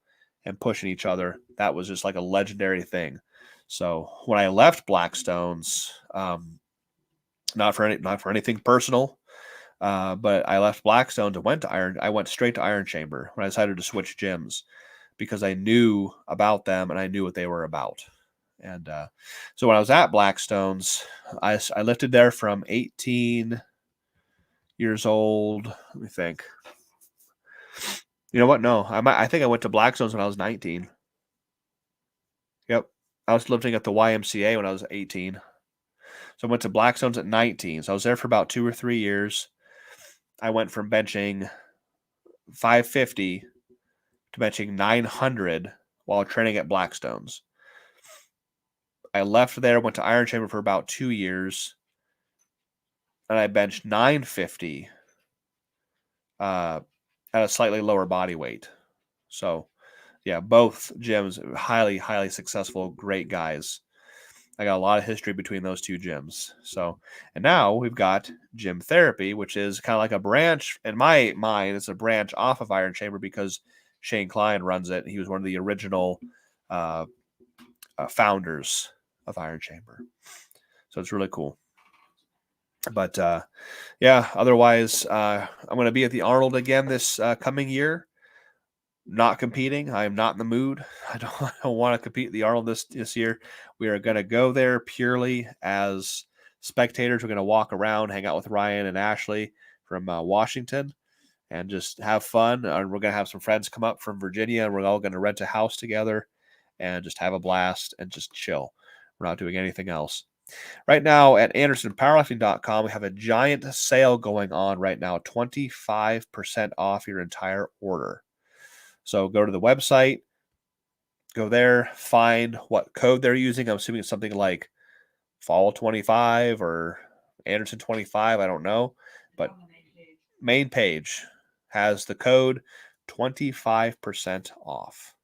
and pushing each other. That was just like a legendary thing. So when I left Blackstones, not for anything personal, but I left Blackstones and went to Iron. I went straight to Iron Chamber when I decided to switch gyms because I knew about them and I knew what they were about. And so when I was at Blackstones, I lifted there from 18 years old. Let me think. You know what? No, I think I went to Blackstones when I was 19. Yep. I was lifting at the YMCA when I was 18. So I went to Blackstones at 19. So I was there for about 2 or 3 years. I went from benching 550 to benching 900 while training at Blackstones. I left there, went to Iron Chamber for about 2 years, and I benched 950 at a slightly lower body weight. So, yeah, both gyms, highly, highly successful, great guys. I got a lot of history between those two gyms. So, and now we've got Gym Therapy, which is kind of like a branch. In my mind, it's a branch off of Iron Chamber because Shane Klein runs it. He was one of the original founders of Iron Chamber. So it's really cool. But yeah, otherwise, I'm going to be at the Arnold again this coming year. Not competing. I am not in the mood. I don't want to compete at the Arnold this year. We are going to go there purely as spectators. We're going to walk around, hang out with Ryan and Ashley from Washington, and just have fun. And we're going to have some friends come up from Virginia, and we're all going to rent a house together and just have a blast and just chill. We're not doing anything else. Right now at AndersonPowerlifting.com, we have a giant sale going on right now, 25% off your entire order. So go to the website, go there, find what code they're using. I'm assuming it's something like Fall25 or Anderson25. I don't know. But main page has the code 25% off.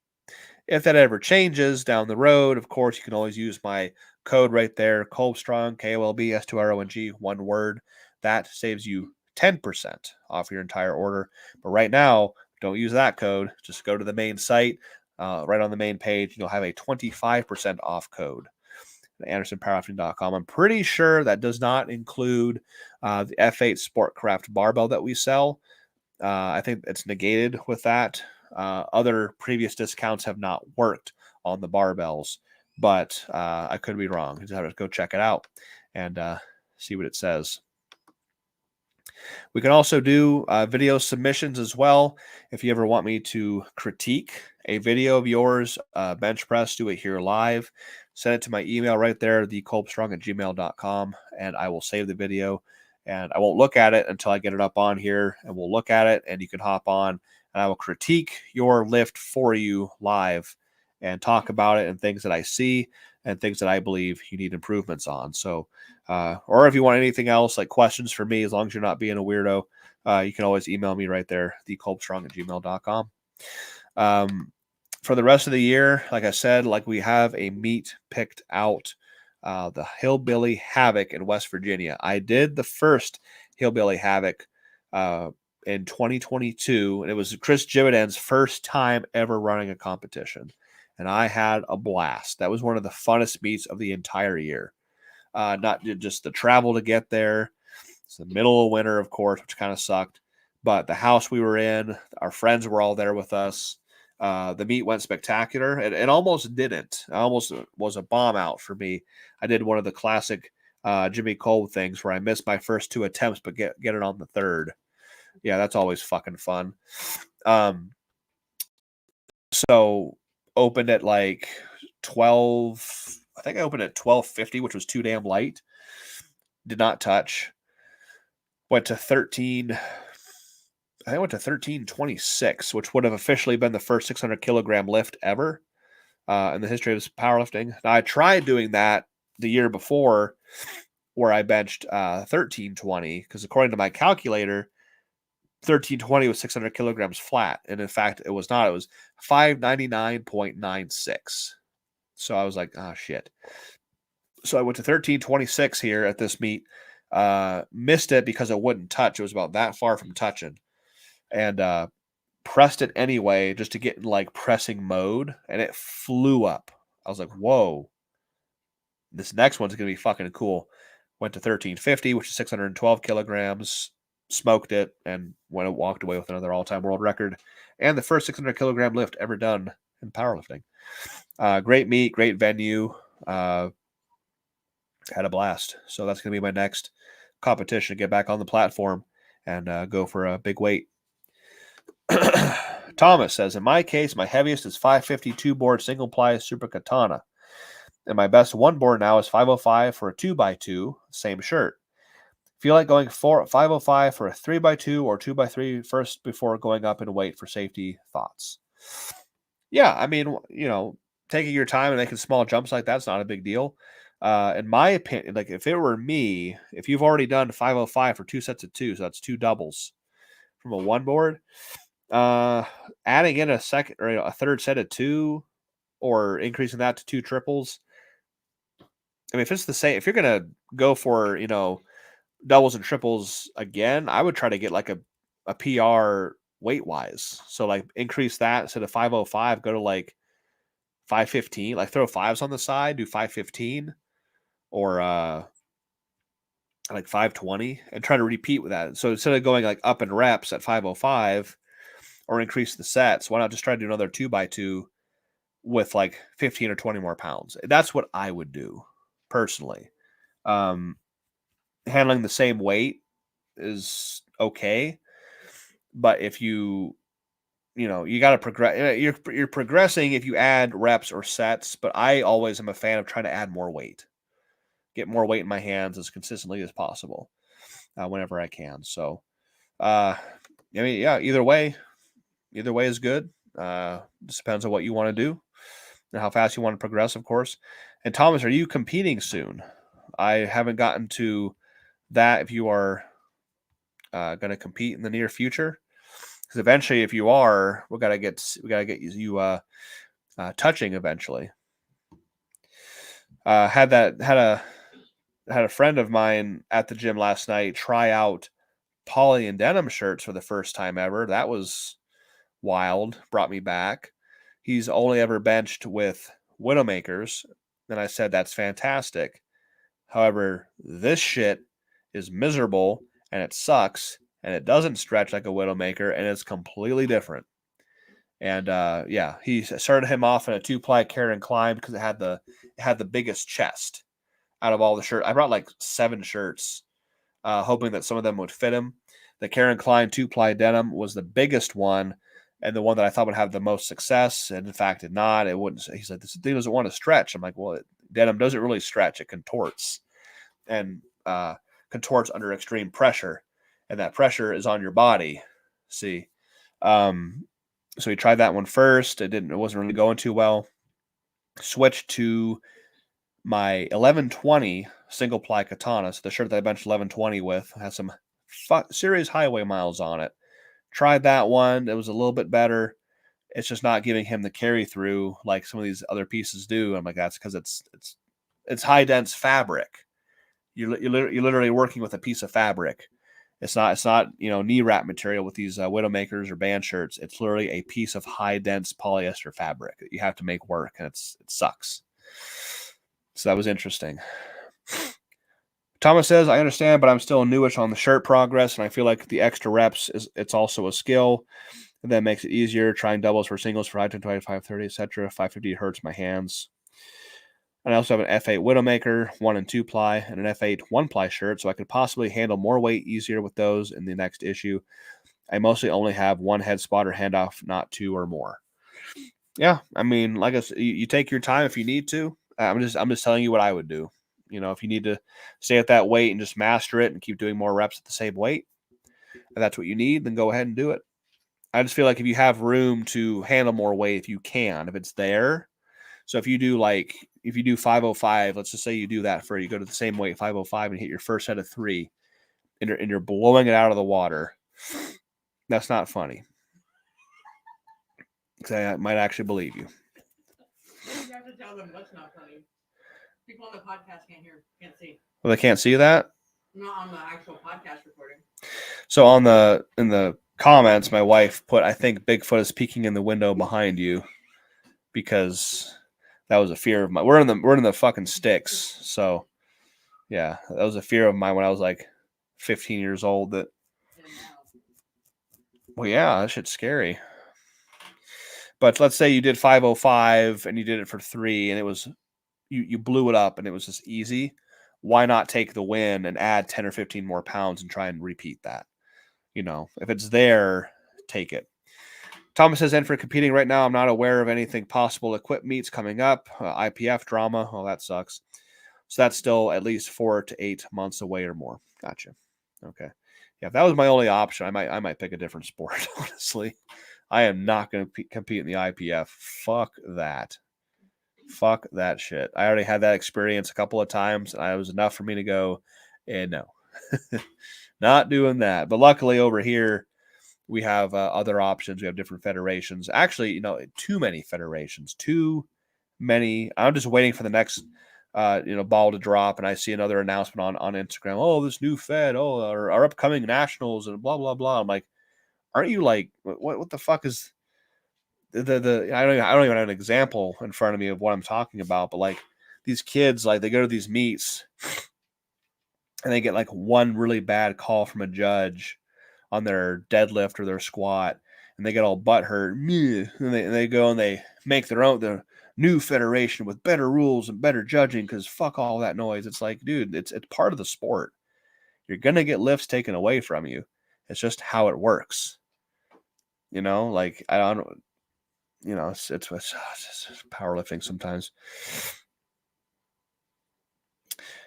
If that ever changes down the road, of course, you can always use my code right there, Kolbstrong, KOLB, one word. That saves you 10% off your entire order. But right now, don't use that code. Just go to the main site. Right on the main page, you'll have a 25% off code at AndersonPowerlifting.com. I'm pretty sure that does not include the F8 Sportcraft barbell that we sell. I think it's negated with that. Other previous discounts have not worked on the barbells, but I could be wrong. You just have to go check it out and see what it says. We can also do video submissions as well. If you ever want me to critique a video of yours, bench press, do it here live. Send it to my email right there, thekolbstrong@gmail.com, and I will save the video. And I won't look at it until I get it up on here, and we'll look at it, and you can hop on, and I will critique your lift for you live and talk about it and things that I see and things that I believe you need improvements on. So, or if you want anything else, like questions for me, as long as you're not being a weirdo, you can always email me right there, thekolbstrong@gmail.com. For the rest of the year, like I said, like we have a meet picked out, the Hillbilly Havoc in West Virginia. I did the first Hillbilly Havoc in 2022, and it was Chris Jividen's first time ever running a competition, and I had a blast. That was one of the funnest meets of the entire year. Not just the travel to get there. It's the middle of winter, of course, which kind of sucked, but the house we were in, our friends were all there with us. The meet went spectacular. It almost didn't. It almost was a bomb out for me. I did one of the classic Jimmy Kolb things where I missed my first two attempts, but get it on the third. Yeah, that's always fucking fun. So opened at like 12. I think I opened at 1250, which was too damn light. Did not touch. Went to 13. I went to 1326, which would have officially been the first 600 kilogram lift ever in the history of powerlifting. Now, I tried doing that the year before where I benched 1320 because according to my calculator, 1320 was 600 kilograms flat. And in fact, it was not. It was 599.96. So I was like, oh, shit. So I went to 1326 here at this meet. Missed it because it wouldn't touch. It was about that far from touching. And pressed it anyway just to get in like pressing mode, and it flew up. I was like, whoa, this next one's going to be fucking cool. Went to 1350, which is 612 kilograms, smoked it, and walked away with another all-time world record and the first 600 kilogram lift ever done in powerlifting. Great meet, great venue. Had a blast. So that's going to be my next competition, get back on the platform and go for a big weight. Thomas says, in my case, my heaviest is 552 board single ply super katana. And my best one board now is 505 for a 2x2, same shirt. Feel like going 505 for a 3x2 or 2x3 first before going up in weight for safety thoughts. Yeah, I mean, taking your time and making small jumps like that's not a big deal. In my opinion, like if it were me, if you've already done 505 for 2 sets of 2, so that's 2 doubles from a one board, adding in a second or a third set of 2 or increasing that to 2 triples. I mean, if it's the same, if you're going to go for, doubles and triples again, I would try to get like a PR weight wise. So like increase that instead of 505, go to like 515, like throw 5s on the side, do 515 or like 520 and try to repeat with that. So instead of going like up in reps at 505 or increase the sets, why not just try to do another 2x2 with like 15 or 20 more pounds? That's what I would do personally. handling the same weight is okay. But if you got to progress, you're progressing if you add reps or sets. But I always am a fan of trying to add more weight, get more weight in my hands as consistently as possible whenever I can. So, I mean, yeah, either way is good. Just depends on what you want to do and how fast you want to progress, of course. And Thomas, are you competing soon? I haven't gotten to that. If you are going to compete in the near future, because eventually, if you are, we gotta get you touching eventually. Had a friend of mine at the gym last night try out poly and denim shirts for the first time ever. That was wild. Brought me back. He's only ever benched with Widowmakers, and I said that's fantastic. However, this shit is miserable and it sucks and it doesn't stretch like a Widowmaker and it's completely different. And yeah, he started him off in a 2-ply carry and climb because it had the biggest chest out of all the shirts. I brought like 7 shirts, hoping that some of them would fit him. The Karen Klein 2-ply denim was the biggest one and the one that I thought would have the most success. And in fact, did not. It wouldn't. He said, this thing doesn't want to stretch. I'm like, well, denim doesn't really stretch. It contorts and contorts under extreme pressure. And that pressure is on your body. See? So he tried that one first. It wasn't really going too well. Switched to my 1120 single ply katana. So the shirt that I benched 1120 with has some serious highway miles on it. Tried that one. It was a little bit better. It's just not giving him the carry through like some of these other pieces do. I'm like, that's because it's high dense fabric. You're literally working with a piece of fabric. It's not knee wrap material with these Widowmakers or band shirts. It's literally a piece of high dense polyester fabric that you have to make work, and it sucks. So that was interesting. Thomas says, I understand, but I'm still newish on the shirt progress, and I feel like the extra reps it's also a skill. And that makes it easier. Trying doubles for singles for 520, 530, etc. 550 hurts my hands. And I also have an F8 Widowmaker, 1 and 2-ply, and an F8 1-ply shirt, so I could possibly handle more weight easier with those in the next issue. I mostly only have 1 head spot or handoff, not 2 or more. Yeah, I mean, like I said, you take your time if you need to. I'm just telling you what I would do. If you need to stay at that weight and just master it and keep doing more reps at the same weight, and that's what you need, then go ahead and do it. I just feel like if you have room to handle more weight, if you can, if it's there. So if you do 505, let's just say you do that you go to the same weight, 505, and hit your first set of 3, and you're blowing it out of the water. That's not funny. I might actually believe you. You have to tell them what's not funny. People on the podcast can't see. Well, they can't see that? Not on the actual podcast recording. So in the comments, my wife put, I think Bigfoot is peeking in the window behind you, because that was a fear of mine. We're in the fucking sticks. So yeah, that was a fear of mine when I was like 15 years old. Well, yeah, that shit's scary. But let's say you did 505 and you did it for 3 and it was, you blew it up and it was just easy. Why not take the win and add 10 or 15 more pounds and try and repeat that? If it's there, take it. Thomas says, and for competing right now, I'm not aware of anything possible equip meets coming up. IPF drama. Oh, that sucks. So that's still at least 4 to 8 months away or more. Gotcha. Okay. Yeah, if that was my only option, I might pick a different sport, honestly. I am not going to compete in the IPF. Fuck that. Fuck that shit. I already had that experience a couple of times, and it was enough for me to go, and no. Not doing that. But luckily over here, we have other options. We have different federations. Actually, too many federations. Too many. I'm just waiting for the next ball to drop, and I see another announcement on Instagram. Oh, this new fed. Oh, our upcoming nationals and blah blah blah. I'm like, aren't you like what the fuck is the I don't even have an example in front of me of what I'm talking about, but like these kids, like they go to these meets and they get like one really bad call from a judge on their deadlift or their squat, and they get all butthurt, and they go and they make their new federation with better rules and better judging because fuck all that noise. It's like, dude, it's part of the sport. you're going to get lifts taken away from you. It's just how it works. You know, like I don't, you know, it's powerlifting sometimes.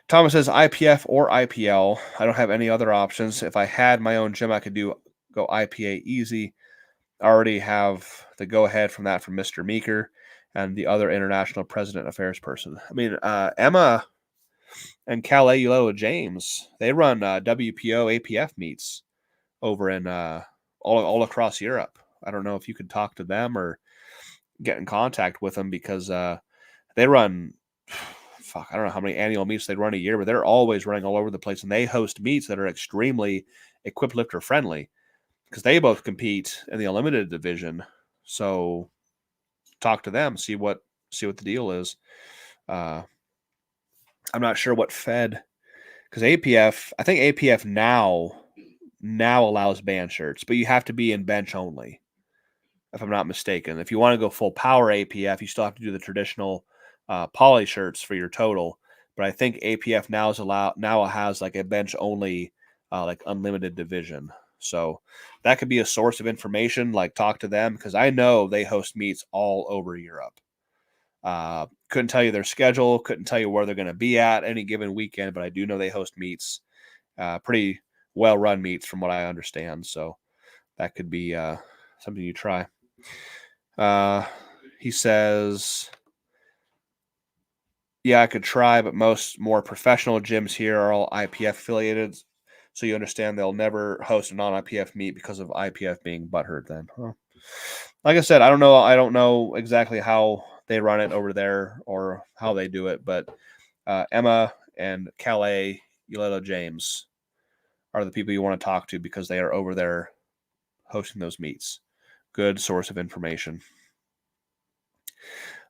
Thomas says IPF or IPL. I don't have any other options. If I had my own gym, I could go IPA easy. I already have the go-ahead from that from Mr. Meeker and the other international president affairs person. I mean, Emma and Calais James, they run WPO APF meets over in all across Europe. I don't know if you could talk to them or get in contact with them because they run, I don't know how many annual meets they run a year, but they're always running all over the place, and they host meets that are extremely equipped lifter friendly because they both compete in the unlimited division. So talk to them, see what the deal is. I'm not sure what fed, because APF, I think APF now allows band shirts, but you have to be in bench only, if I'm not mistaken. If you want to go full power APF, you still have to do the traditional poly shirts for your total. But I think APF now has like a bench only, like unlimited division. So that could be a source of information. Like talk to them because I know they host meets all over Europe. Couldn't tell you their schedule, couldn't tell you where they're going to be at any given weekend, but I do know they host meets, pretty well run meets from what I understand. So that could be something you try. He says, yeah, I could try, but most more professional gyms here are all IPF affiliated. So you understand they'll never host a non-IPF meet because of IPF being butthurt then. Huh. Like I said, I don't know exactly how they run it over there or how they do it, but Emma and Calais James are the people you want to talk to because they are over there hosting those meets. Good source of information.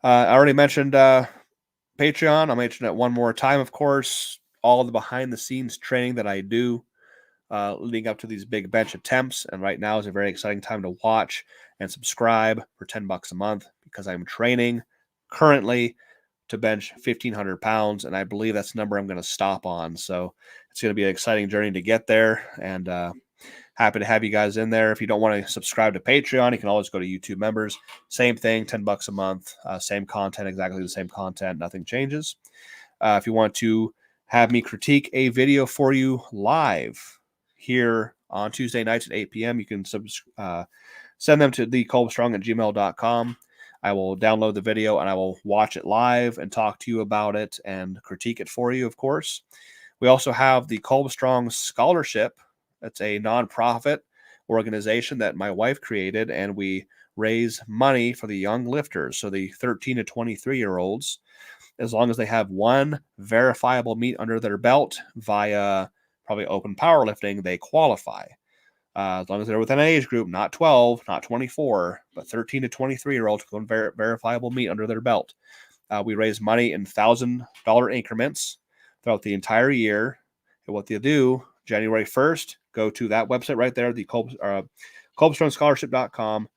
I already mentioned Patreon. I'll mention it one more time, of course. All the behind-the-scenes training that I do leading up to these big bench attempts. And right now is a very exciting time to watch and subscribe for $10 a month because I'm training currently to bench 1,500 pounds. And I believe that's the number I'm going to stop on. So it's going to be an exciting journey to get there. And happy to have you guys in there. If you don't want to subscribe to Patreon, you can always go to YouTube members. Same thing, $10 a month. Same content, exactly the same content. Nothing changes. If you want to have me critique a video for you live here on Tuesday nights at 8 p.m., you can send them to thekolbstrong@gmail.com. I will download the video and I will watch it live and talk to you about it and critique it for you, of course. We also have the Kolbstrong Scholarship. That's a nonprofit organization that my wife created, and we raise money for the young lifters, so the 13 to 23-year-olds, as long as they have one verifiable meet under their belt via probably open powerlifting, they qualify. As long as they're within an age group, not 12, not 24, but 13 to 23-year-olds with one verifiable meet under their belt. We raise money in $1,000 increments throughout the entire year. And what they do, January 1st, go to that website right there, the KolbstrongScholarship.com,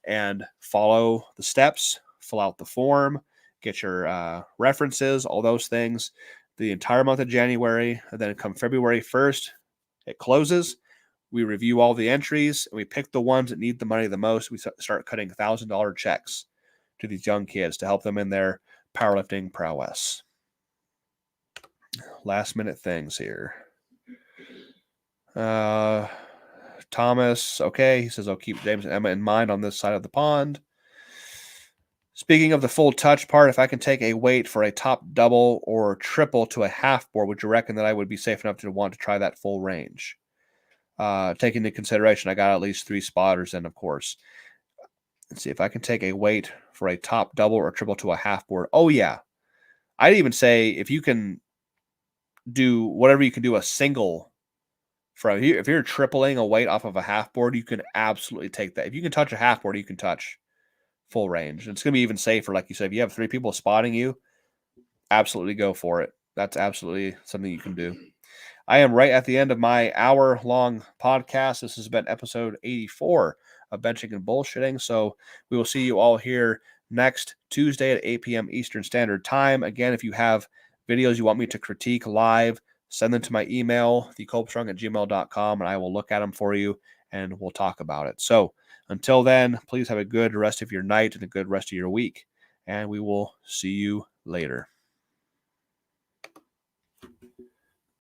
and follow the steps, fill out the form, get your references, all those things, the entire month of January. And then come February 1st, it closes. We review all the entries, and we pick the ones that need the money the most. We start cutting $1,000 checks to these young kids to help them in their powerlifting prowess. Last minute things here. Thomas, okay, he says, I'll keep James and Emma in mind on this side of the pond. Speaking of the full touch part, if I can take a weight for a top double or triple to a half board, would you reckon that I would be safe enough to want to try that full range? Taking into consideration, I got at least 3 spotters in, of course. Let's see if I can take a weight for a top double or triple to a half board. Oh, yeah. I'd even say if you can do whatever you can do a single from here. If you're tripling a weight off of a half board, you can absolutely take that. If you can touch a half board, you can touch full range. And it's going to be even safer. Like you said, if you have 3 people spotting you, absolutely go for it. That's absolutely something you can do. I am right at the end of my hour-long podcast. This has been episode 84 of Benching and Bullshitting. So we will see you all here next Tuesday at 8 p.m. Eastern Standard Time. Again, if you have videos you want me to critique live, send them to my email, thekolbstrong@gmail.com, and I will look at them for you and we'll talk about it. So until then, please have a good rest of your night and a good rest of your week, and we will see you later.